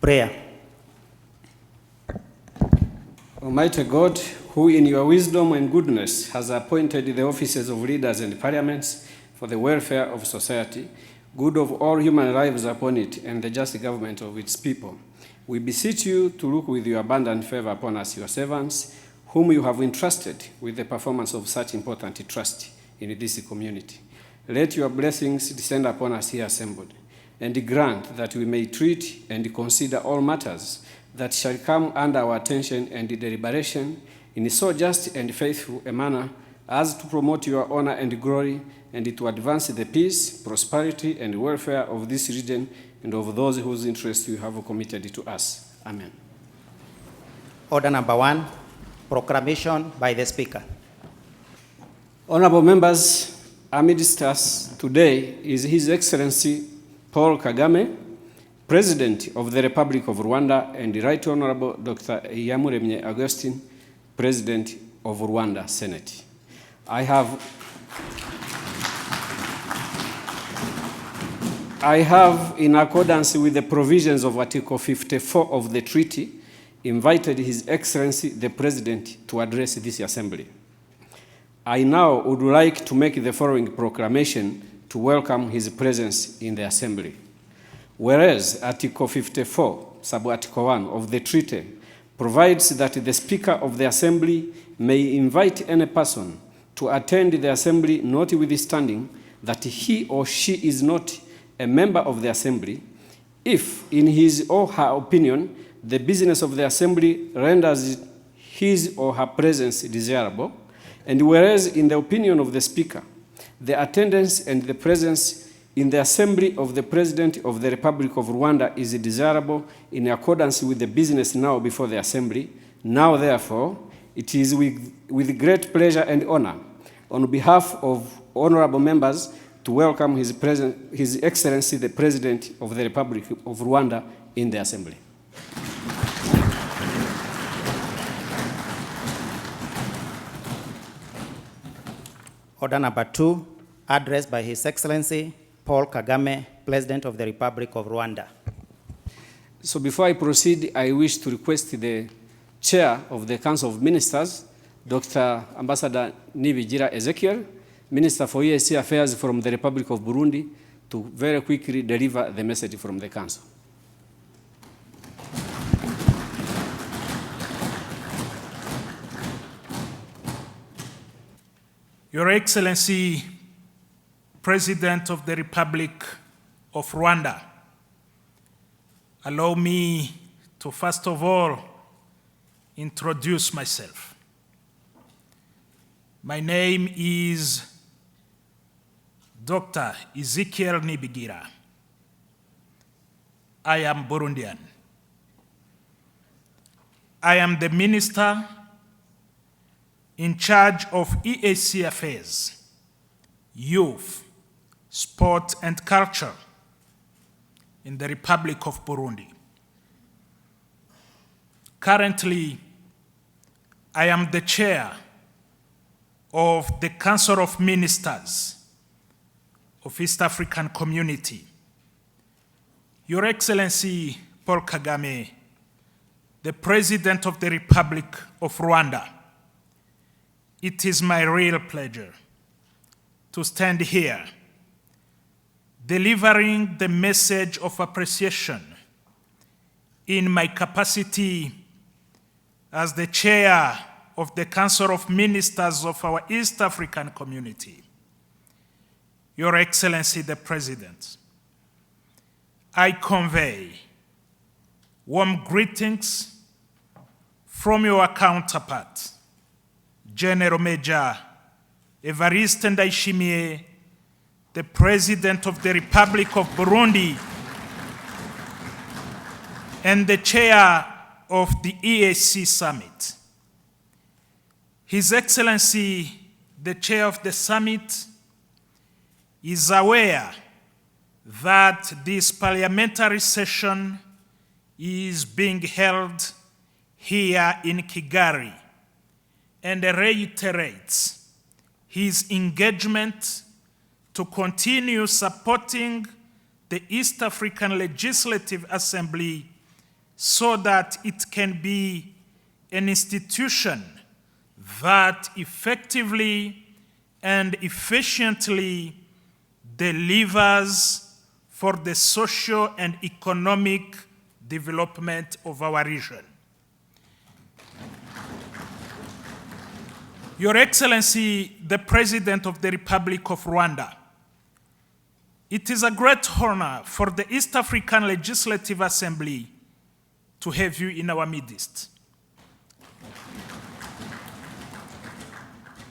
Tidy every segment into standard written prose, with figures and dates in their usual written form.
Prayer. Almighty God, who in your wisdom and goodness has appointed the offices of leaders and parliaments for the welfare of society, good of all human lives upon it, and the just government of its people, we beseech you to look with your abundant favor upon us, your servants, whom you have entrusted with the performance of such important trust in this community. Let your blessings descend upon us here assembled, and grant that we may treat and consider all matters that shall come under our attention and deliberation in so just and faithful a manner as to promote your honor and glory, and to advance the peace, prosperity, and welfare of this region and of those whose interests you have committed to us. Amen. Order number 1, proclamation by the Speaker. Honorable members, amidst us today is His Excellency Paul Kagame, President of the Republic of Rwanda, and Right Honorable Dr. Iyamuremye Augustine, President of Rwanda Senate. I have, in accordance with the provisions of Article 54 of the treaty, invited His Excellency the President to address this assembly. I now would like to make the following proclamation to welcome his presence in the assembly. Whereas Article 54, Sub-Article 1 of the treaty provides that the Speaker of the Assembly may invite any person to attend the assembly notwithstanding that he or she is not a member of the assembly, if in his or her opinion the business of the assembly renders his or her presence desirable, and whereas in the opinion of the Speaker, the attendance and the presence in the assembly of the President of the Republic of Rwanda is desirable in accordance with the business now before the assembly. Now, therefore, it is with great pleasure and honor, on behalf of honorable members, to welcome His Excellency the President of the Republic of Rwanda in the assembly. Order number 2, address by His Excellency Paul Kagame, President of the Republic of Rwanda. So before I proceed, I wish to request the Chair of the Council of Ministers, Dr. Ambassador Nibigira Ezekiel, Minister for EAC Affairs from the Republic of Burundi, to very quickly deliver the message from the Council. Your Excellency, President of the Republic of Rwanda, allow me to first of all introduce myself. My name is Dr. Ezekiel Nibigira. I am Burundian. I am the Minister in charge of EAC Affairs, Youth, Sport and Culture in the Republic of Burundi. Currently, I am the chair of the Council of Ministers of East African Community. Your Excellency Paul Kagame, the President of the Republic of Rwanda, it is my real pleasure to stand here delivering the message of appreciation in my capacity as the chair of the Council of Ministers of our East African community. Your Excellency the President, I convey warm greetings from your counterpart, General Major Evariste Ndayishimiye, the President of the Republic of Burundi and the chair of the EAC Summit. His Excellency, the chair of the summit, is aware that this parliamentary session is being held here in Kigali, and reiterates his engagement to continue supporting the East African Legislative Assembly so that it can be an institution that effectively and efficiently delivers for the social and economic development of our region. Your Excellency, the President of the Republic of Rwanda, it is a great honor for the East African Legislative Assembly to have you in our midst.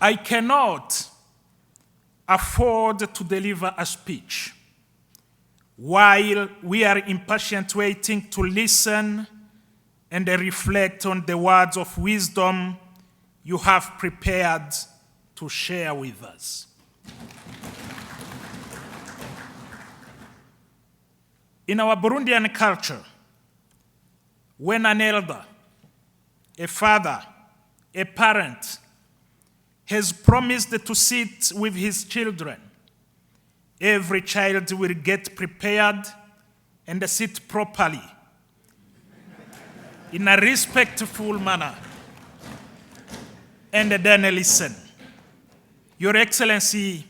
I cannot afford to deliver a speech while we are impatient waiting to listen and reflect on the words of wisdom you have prepared to share with us. In our Burundian culture, when an elder, a father, a parent has promised to sit with his children, every child will get prepared and sit properly in a respectful manner and then listen. Your Excellency,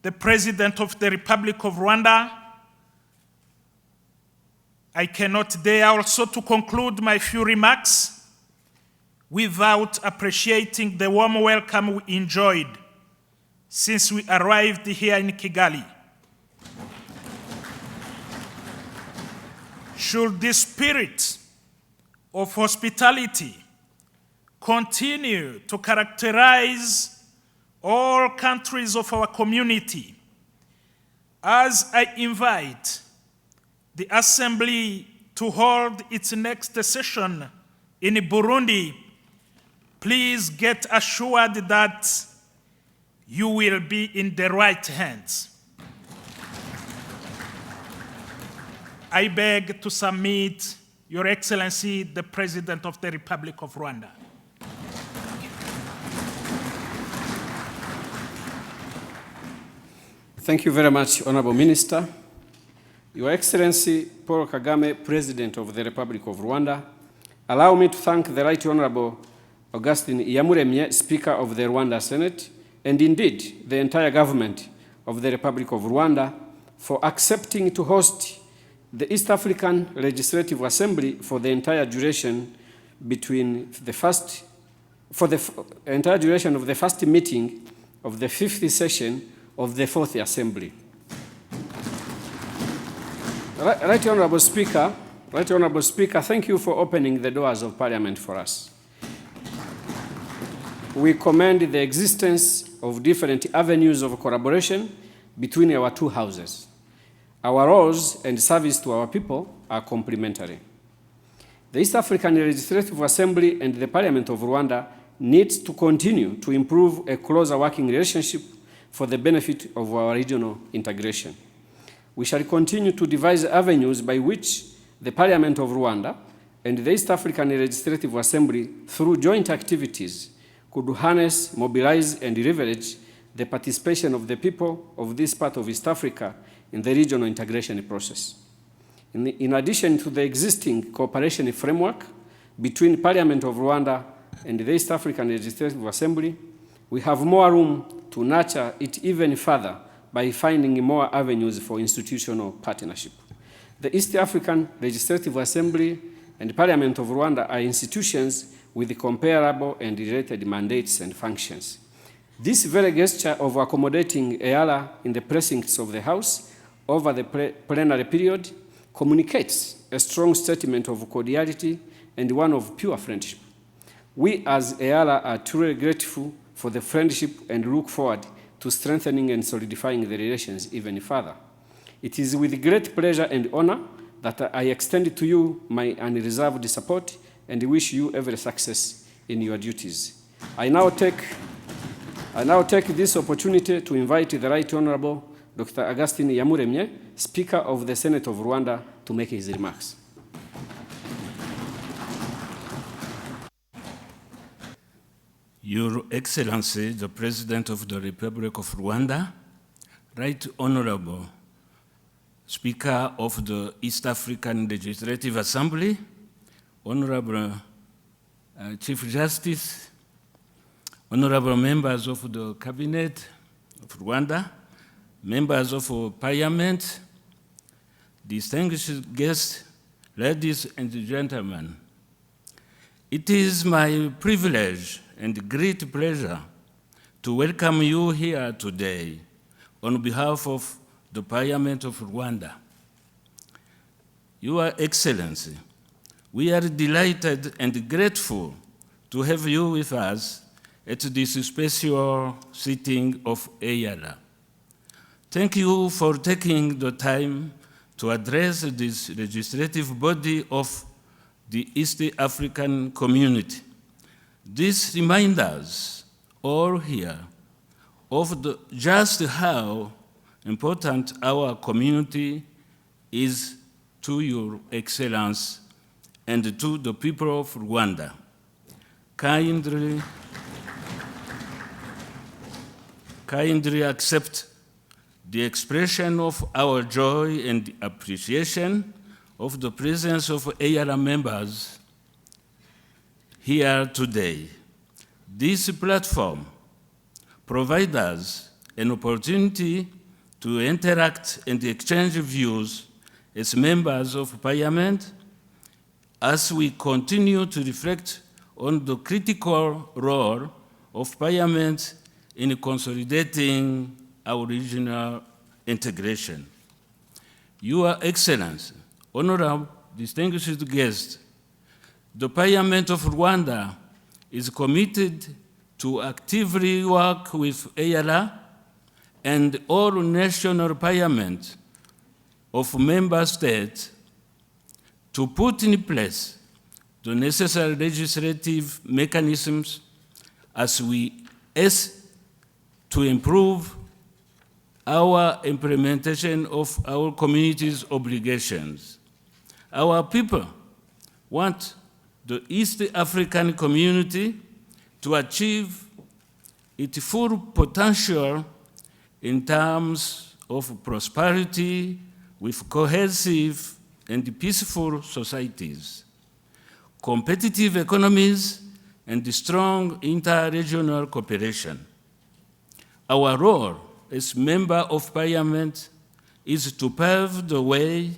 the President of the Republic of Rwanda, I cannot dare also to conclude my few remarks without appreciating the warm welcome we enjoyed since we arrived here in Kigali. Should this spirit of hospitality continue to characterize all countries of our community, as I invite the Assembly to hold its next session in Burundi, please get assured that you will be in the right hands. I beg to submit, Your Excellency, the President of the Republic of Rwanda. Thank you very much, Honorable Minister. Your Excellency Paul Kagame, President of the Republic of Rwanda, allow me to thank the Right Honorable Augustine Iyamuremye, Speaker of the Rwanda Senate, and indeed the entire government of the Republic of Rwanda for accepting to host the East African Legislative Assembly for the entire duration of the first meeting of the 5th session of the 4th Assembly. Right Honorable Speaker, thank you for opening the doors of Parliament for us. We commend the existence of different avenues of collaboration between our two houses. Our roles and service to our people are complementary. The East African Legislative Assembly and the Parliament of Rwanda needs to continue to improve a closer working relationship for the benefit of our regional integration. We shall continue to devise avenues by which the Parliament of Rwanda and the East African Legislative Assembly, through joint activities, could harness, mobilize, and leverage the participation of the people of this part of East Africa in the regional integration process. In addition to the existing cooperation framework between Parliament of Rwanda and the East African Legislative Assembly, we have more room to nurture it even further by finding more avenues for institutional partnership. The East African Legislative Assembly and Parliament of Rwanda are institutions with comparable and related mandates and functions. This very gesture of accommodating EALA in the precincts of the House over the plenary period communicates a strong statement of cordiality and one of pure friendship. We as EALA are truly grateful for the friendship and look forward to strengthening and solidifying the relations even further. It is with great pleasure and honor that I extend to you my unreserved support and wish you every success in your duties. I now take this opportunity to invite the Right Honorable Dr. Augustine Iyamuremye, Speaker of the Senate of Rwanda, to make his remarks. Your Excellency, the President of the Republic of Rwanda, Right Honorable Speaker of the East African Legislative Assembly, Honorable Chief Justice, honorable members of the Cabinet of Rwanda, members of Parliament, distinguished guests, ladies and gentlemen. It is my privilege and great pleasure to welcome you here today on behalf of the Parliament of Rwanda. Your Excellency, we are delighted and grateful to have you with us at this special sitting of EALA. Thank you for taking the time to address this legislative body of the East African community. This reminds us all here of just how important our community is to Your Excellency and to the people of Rwanda. Kindly accept the expression of our joy and appreciation of the presence of EALA members here today. This platform provides us an opportunity to interact and exchange views as members of Parliament as we continue to reflect on the critical role of Parliament in consolidating our regional integration. Your Excellency, honorable distinguished guests, the Parliament of Rwanda is committed to actively work with EALA and all national parliaments of member states to put in place the necessary legislative mechanisms as to improve our implementation of our community's obligations. Our people want the East African community to achieve its full potential in terms of prosperity with cohesive and peaceful societies, competitive economies, and strong inter-regional cooperation. Our role as member of Parliament is to pave the way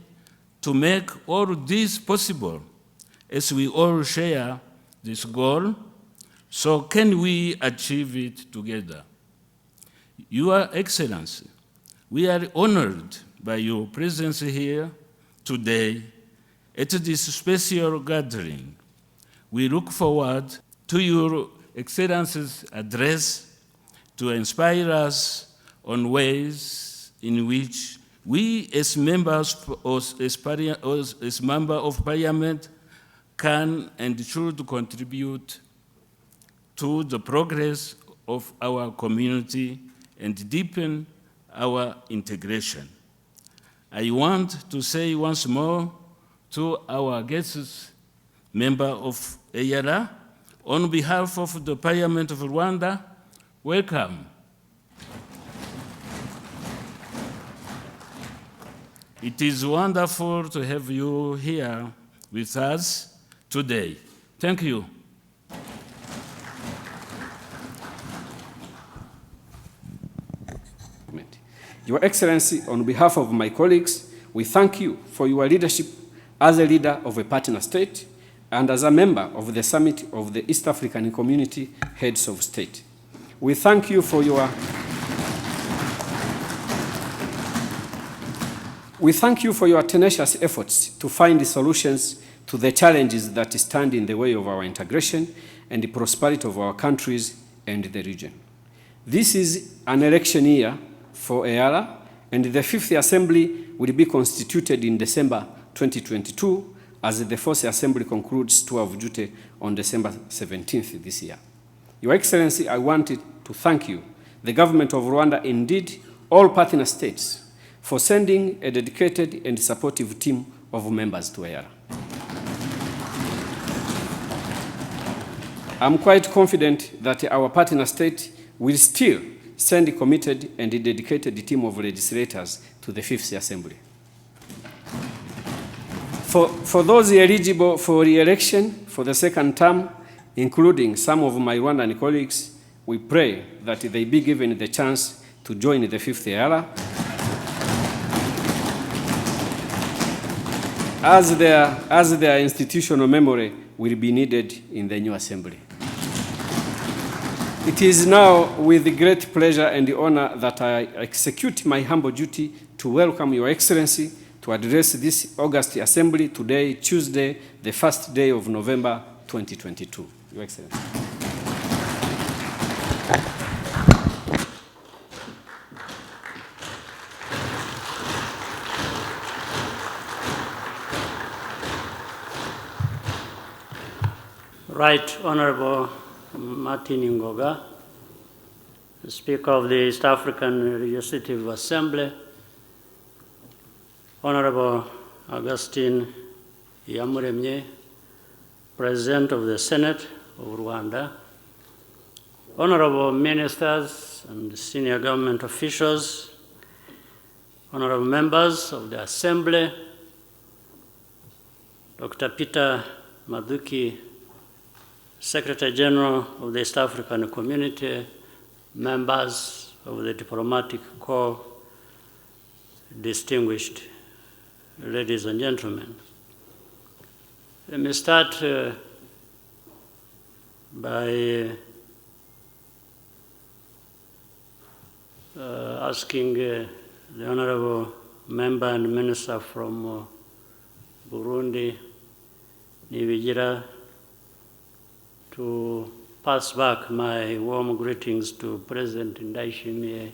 to make all this possible, as we all share this goal. So can we achieve it together? Your Excellency, we are honored by your presence here today at this special gathering. We look forward to Your Excellency's address to inspire us on ways in which we as members of Parliament can and should contribute to the progress of our community and deepen our integration. I want to say once more to our guests, member of EALA, on behalf of the Parliament of Rwanda, welcome. It is wonderful to have you here with us today. Thank you. Your Excellency, on behalf of my colleagues, we thank you for your leadership as a leader of a partner state and as a member of the Summit of the East African Community Heads of State. We thank you for your tenacious efforts to find solutions to the challenges that stand in the way of our integration and the prosperity of our countries and the region. This is an election year for EALA, and the 5th Assembly will be constituted in December 2022 as the 4th Assembly concludes tour of duty on December 17th this year. Your Excellency, I wanted to thank you, the government of Rwanda, indeed all partner states, for sending a dedicated and supportive team of members to EALA. I'm quite confident that our partner state will still send a committed and a dedicated team of legislators to the 5th Assembly. For those eligible for re-election for the second term, including some of my Rwandan colleagues, we pray that they be given the chance to join the 5th EALA as their institutional memory will be needed in the new assembly. It is now with great pleasure and honor that I execute my humble duty to welcome Your Excellency to address this August Assembly today, Tuesday, the first day of November 2022. Your Excellency. Right Honorable Martin Ngoga, Speaker of the East African Legislative Assembly, Honorable Augustine Iyamuremye, President of the Senate of Rwanda, Honorable Ministers and senior government officials, Honorable members of the Assembly, Dr. Peter Mathuki, Secretary General of the East African Community, members of the Diplomatic Corps, distinguished ladies and gentlemen. Let me start by asking the Honorable Member and Minister from Burundi, Nibigira, to pass back my warm greetings to President Ndayishimiye,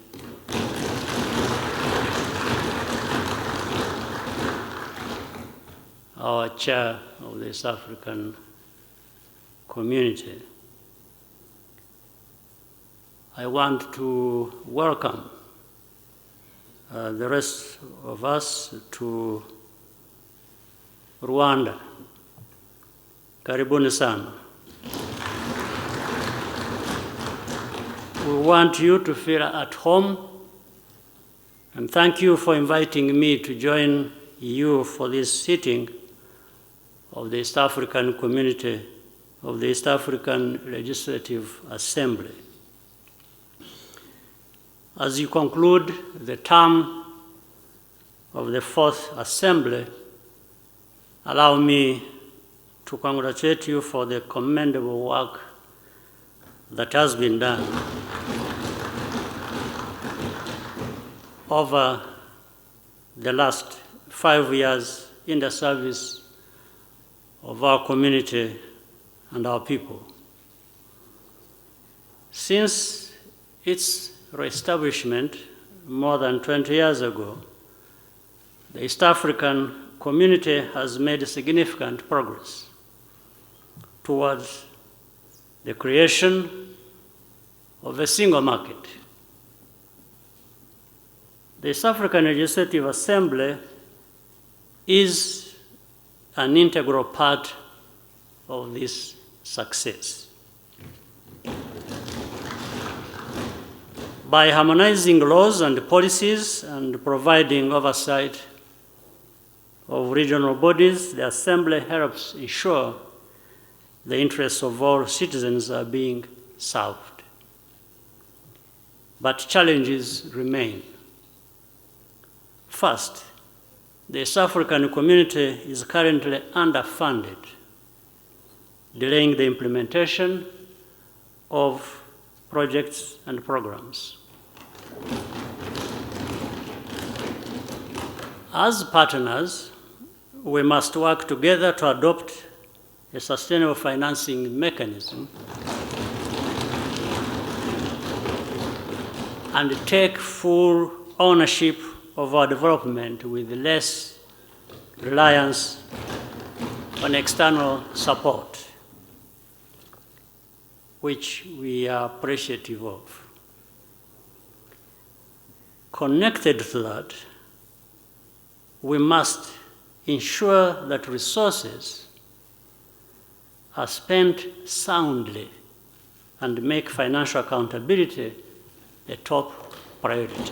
our chair of the East African Community. I want to welcome the rest of us to Rwanda. Karibuni sana. We want you to feel at home, and thank you for inviting me to join you for this sitting of the East African Community of the East African Legislative Assembly. As you conclude the term of the 4th Assembly, allow me to congratulate you for the commendable work that has been done over the last 5 years in the service of our community and our people. Since its reestablishment more than 20 years ago, the East African community has made significant progress towards the creation of a single market. The East African Legislative Assembly is an integral part of this success. By harmonizing laws and policies and providing oversight of regional bodies, the Assembly helps ensure the interests of all citizens are being served. But challenges remain. First, the East African community is currently underfunded, delaying the implementation of projects and programs. As partners, we must work together to adopt a sustainable financing mechanism and take full ownership of our development with less reliance on external support, which we are appreciative of. Connected to that, we must ensure that resources are spent soundly and make financial accountability a top priority.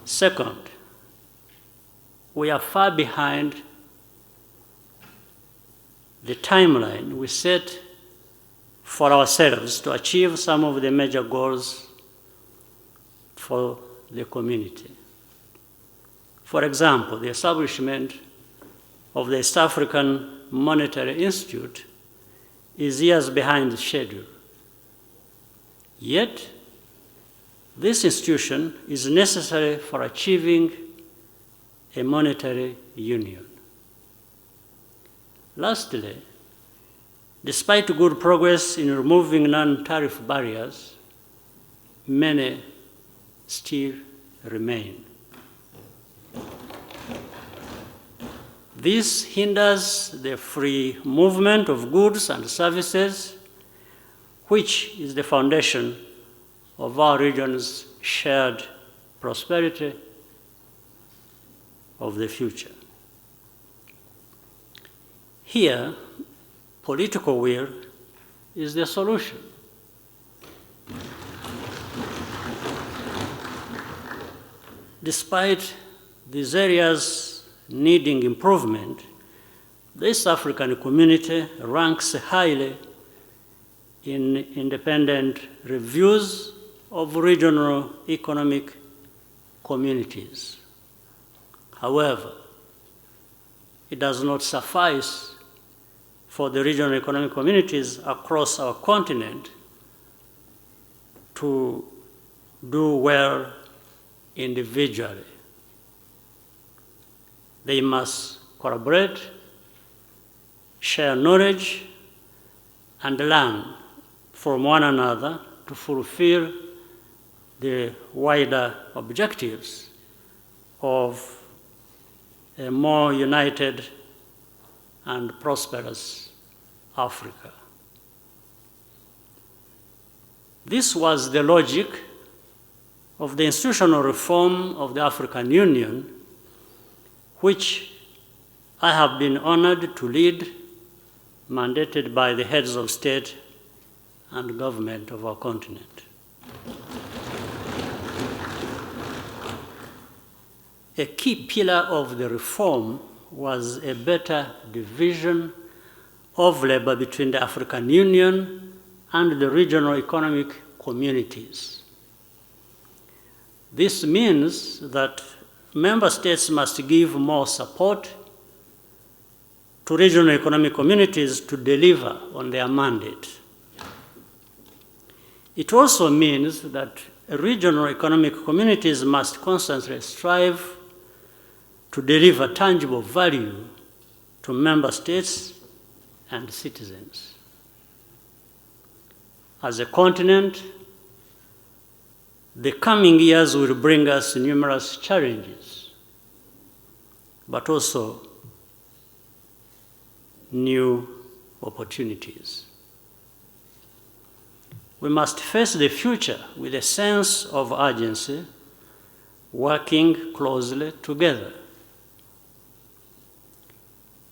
Second, we are far behind the timeline we set for ourselves to achieve some of the major goals for the community. For example, the establishment of the East African Monetary Institute is years behind schedule. Yet, this institution is necessary for achieving a monetary union. Lastly, despite good progress in removing non-tariff barriers, many still remain. This hinders the free movement of goods and services, which is the foundation of our region's shared prosperity of the future. Here, political will is the solution. Despite these areas needing improvement, the East African community ranks highly in independent reviews of regional economic communities. However, it does not suffice for the regional economic communities across our continent to do well individually. They must collaborate, share knowledge, and learn from one another to fulfill the wider objectives of a more united and prosperous Africa. This was the logic of the institutional reform of the African Union, which I have been honored to lead, mandated by the heads of state and government of our continent. A key pillar of the reform was a better division of labor between the African Union and the regional economic communities. This means that member states must give more support to regional economic communities to deliver on their mandate. It also means that regional economic communities must constantly strive to deliver tangible value to member states and citizens. As a continent, the coming years will bring us numerous challenges, but also new opportunities. We must face the future with a sense of urgency, working closely together.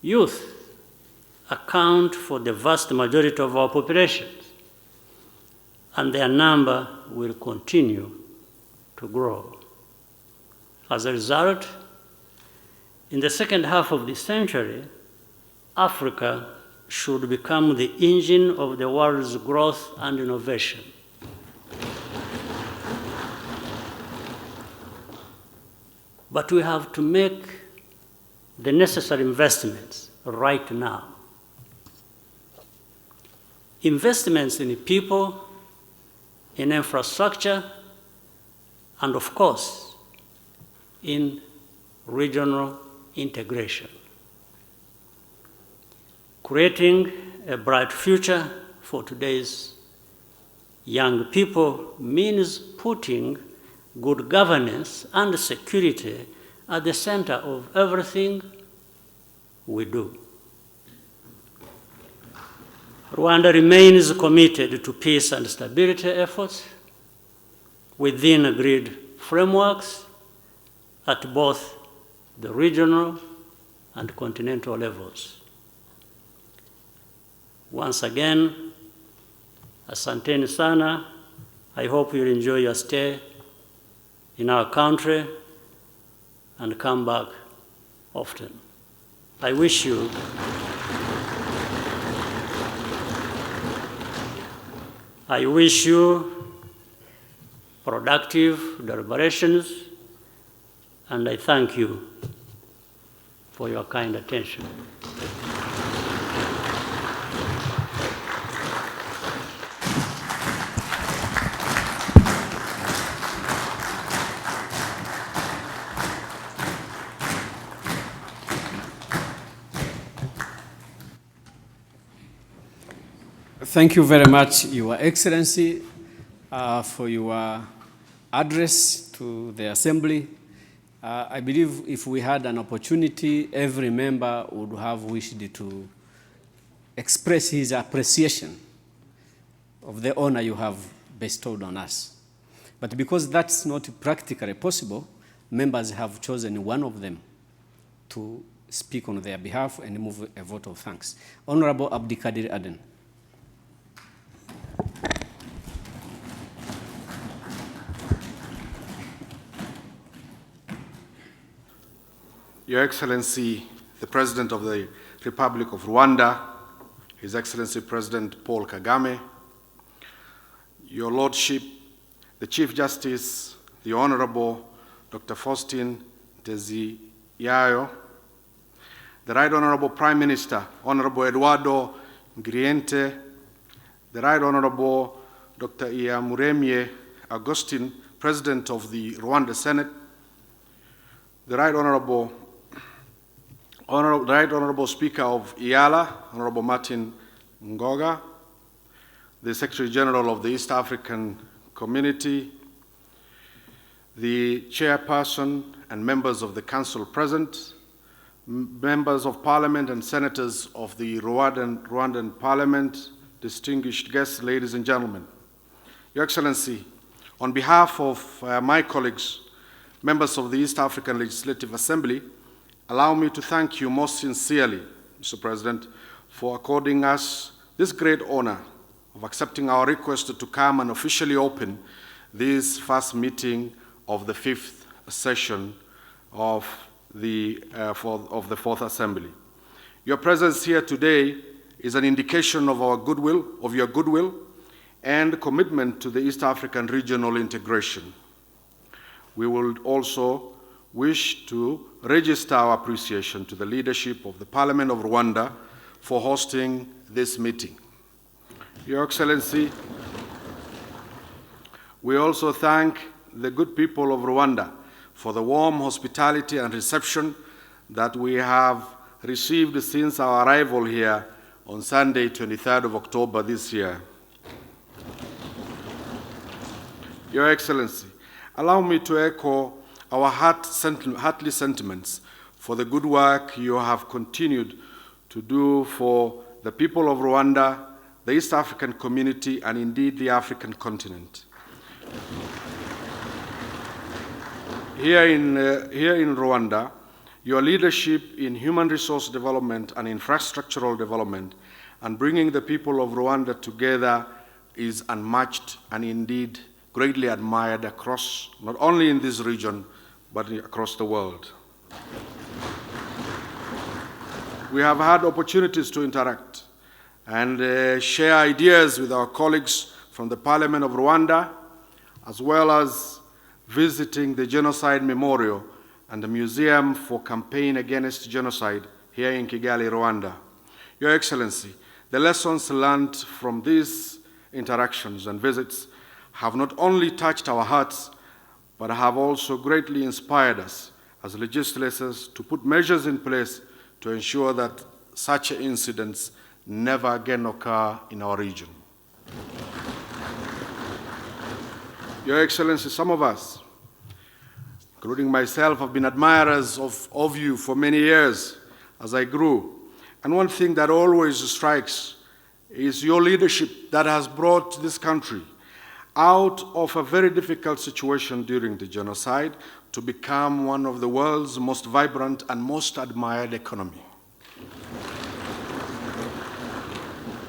Youth account for the vast majority of our populations, and their number will continue to grow. As a result, in the second half of this century, Africa should become the engine of the world's growth and innovation. But we have to make the necessary investments right now. Investments in people, in infrastructure, and of course, in regional integration. Creating a bright future for today's young people means putting good governance and security at the center of everything we do. Rwanda remains committed to peace and stability efforts within agreed frameworks at both the regional and continental levels. Once again, asanteni sana. I hope you'll enjoy your stay in our country and come back often. I wish you productive deliberations, and I thank you for your kind attention. Thank you very much, Your Excellency, for your address to the Assembly. I believe if we had an opportunity, every member would have wished to express his appreciation of the honor you have bestowed on us. But because that's not practically possible, members have chosen one of them to speak on their behalf and move a vote of thanks. Honorable Abdikadir Aden. Your Excellency, the President of the Republic of Rwanda, His Excellency President Paul Kagame, Your Lordship, the Chief Justice, the Honorable Dr. Faustin Teziyayo, the Right Honorable Prime Minister, Honorable Eduardo Ngriente, the Right Honorable Dr. Iyamuremye Augustine, President of the Rwanda Senate, the Right Honorable Speaker of EALA, Honorable Martin Ngoga, the Secretary General of the East African Community, the Chairperson and members of the Council present, members of Parliament and senators of the Rwandan Parliament, distinguished guests, ladies and gentlemen. Your Excellency, on behalf of my colleagues, members of the East African Legislative Assembly, allow me to thank you most sincerely, Mr. President, for according us this great honor of accepting our request to come and officially open this first meeting of the fifth session of the Fourth Assembly. Your presence here today is an indication of our goodwill, of your goodwill, and commitment to the East African regional integration. We will also wish to register our appreciation to the leadership of the Parliament of Rwanda for hosting this meeting. Your Excellency, we also thank the good people of Rwanda for the warm hospitality and reception that we have received since our arrival here on Sunday, 23rd of October this year. Your Excellency, allow me to echo our heartly sentiments for the good work you have continued to do for the people of Rwanda, the East African community, and indeed the African continent. Here in Rwanda, your leadership in human resource development and infrastructural development and bringing the people of Rwanda together is unmatched and indeed greatly admired across, not only in this region, but across the world. We have had opportunities to interact and share ideas with our colleagues from the Parliament of Rwanda, as well as visiting the Genocide Memorial and the Museum for Campaign Against Genocide here in Kigali, Rwanda. Your Excellency, the lessons learned from these interactions and visits have not only touched our hearts, but have also greatly inspired us as legislators to put measures in place to ensure that such incidents never again occur in our region. Your Excellency, some of us, including myself, have been admirers of you for many years as I grew. And one thing that always strikes is your leadership that has brought this country out of a very difficult situation during the genocide to become one of the world's most vibrant and most admired economy.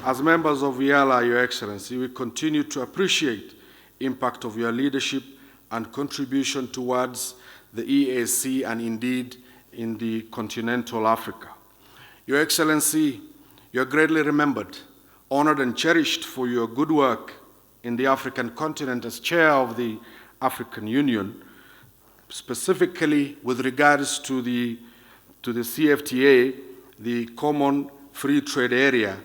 As members of EALA, Your Excellency, we continue to appreciate the impact of your leadership and contribution towards the EAC and indeed in the continental Africa. Your Excellency, you are greatly remembered, honored and cherished for your good work in the African continent as chair of the African Union, specifically with regards to the CFTA, the Common Free Trade Area,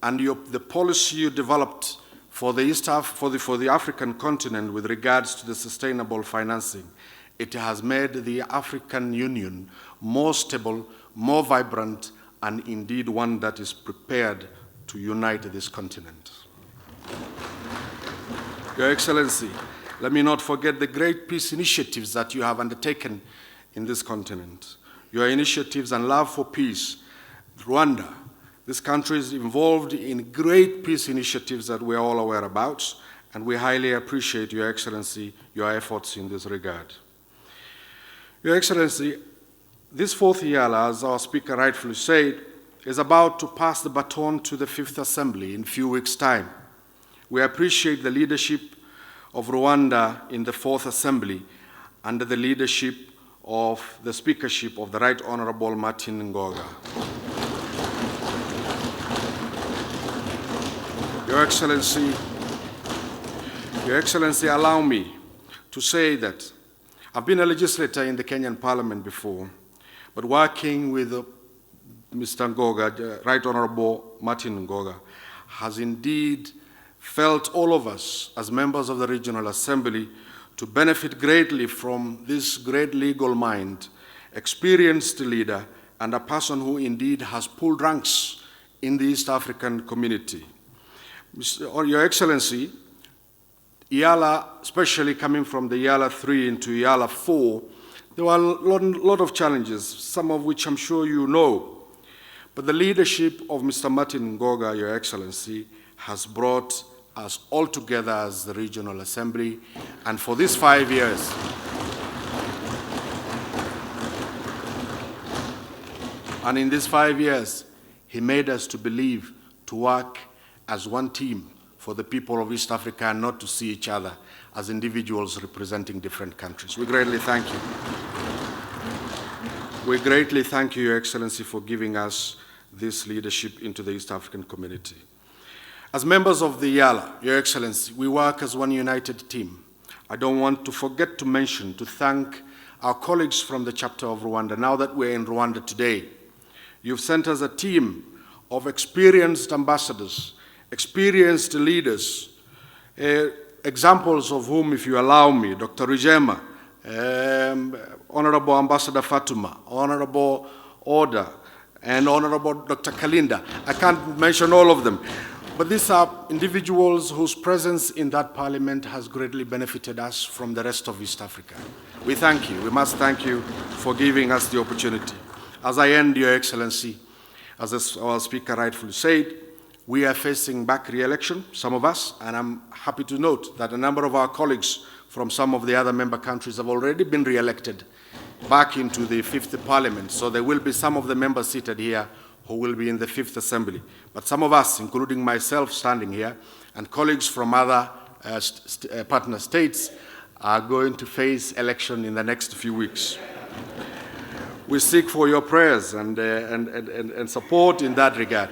and the policy you developed for the African continent with regards to the sustainable financing. It has made the African Union more stable, more vibrant, and indeed one that is prepared to unite this continent. Your Excellency, let me not forget the great peace initiatives that you have undertaken in this continent. Your initiatives and love for peace. Rwanda, this country is involved in great peace initiatives that we are all aware about, and we highly appreciate, Your Excellency, your efforts in this regard. Your Excellency, this fourth EALA, as our speaker rightfully said, is about to pass the baton to the Fifth Assembly in a few weeks' time. We appreciate the leadership of Rwanda in the Fourth Assembly under the leadership of the speakership of the Right Honorable Martin Ngoga. Your Excellency, allow me to say that I've been a legislator in the Kenyan Parliament before, but working with Mr. Ngoga, Right Honorable Martin Ngoga, has indeed felt all of us as members of the Regional Assembly to benefit greatly from this great legal mind, experienced leader, and a person who indeed has pulled ranks in the East African community. Your Excellency, EALA, especially coming from the EALA 3 into EALA 4, there were a lot of challenges, some of which I'm sure you know. But the leadership of Mr. Martin Ngoga, Your Excellency, has brought us all together as the Regional Assembly, and for these 5 years, and in these 5 years, he made us to believe, to work as one team for the people of East Africa and not to see each other as individuals representing different countries. We greatly thank you. We greatly thank you, Your Excellency, for giving us this leadership into the East African community. As members of the EALA, Your Excellency, we work as one united team. I don't want to forget to thank our colleagues from the chapter of Rwanda. Now that we're in Rwanda today, you've sent us a team of experienced ambassadors, experienced leaders, examples of whom, if you allow me, Dr. Rijema, Honorable Ambassador Fatuma, Honorable Oda, and Honorable Dr. Kalinda. I can't mention all of them. But these are individuals whose presence in that parliament has greatly benefited us from the rest of East Africa. We thank you. We must thank you for giving us the opportunity. As I end, Your Excellency, as our speaker rightfully said, we are facing back re-election, some of us, and I'm happy to note that a number of our colleagues from some of the other member countries have already been re-elected back into the Fifth Parliament. So there will be some of the members seated here who will be in the Fifth Assembly. But some of us, including myself standing here, and colleagues from other partner states, are going to face election in the next few weeks. We seek for your prayers and support in that regard.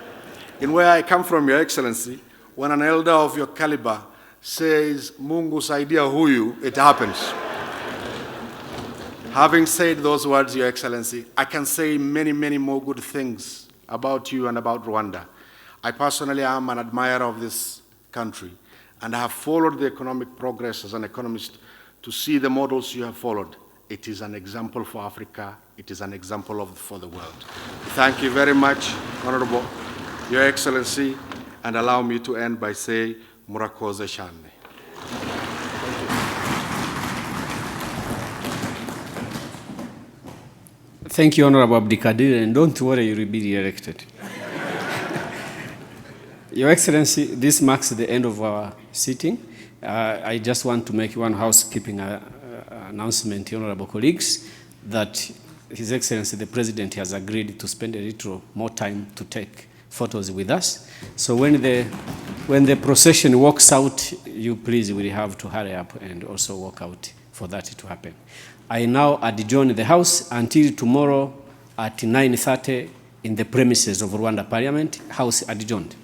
In where I come from, Your Excellency, when an elder of your caliber says, Mungu saidia huyu, it happens. Having said those words, Your Excellency, I can say many, many more good things about you and about Rwanda. I personally am an admirer of this country, and I have followed the economic progress as an economist to see the models you have followed. It is an example for Africa. It is an example for the world. Thank you very much, Honorable Your Excellency, and allow me to end by saying, Murakoze Shane. Thank you, Honorable Abdikadir, and don't worry, you will be re-elected. Your Excellency, this marks the end of our sitting. I just want to make one housekeeping announcement, Honorable colleagues, that His Excellency the President has agreed to spend a little more time to take photos with us. So when the procession walks out, you please will have to hurry up and also walk out for that to happen. I now adjourn the House until tomorrow at 9:30 in the premises of Rwanda Parliament. House adjourned.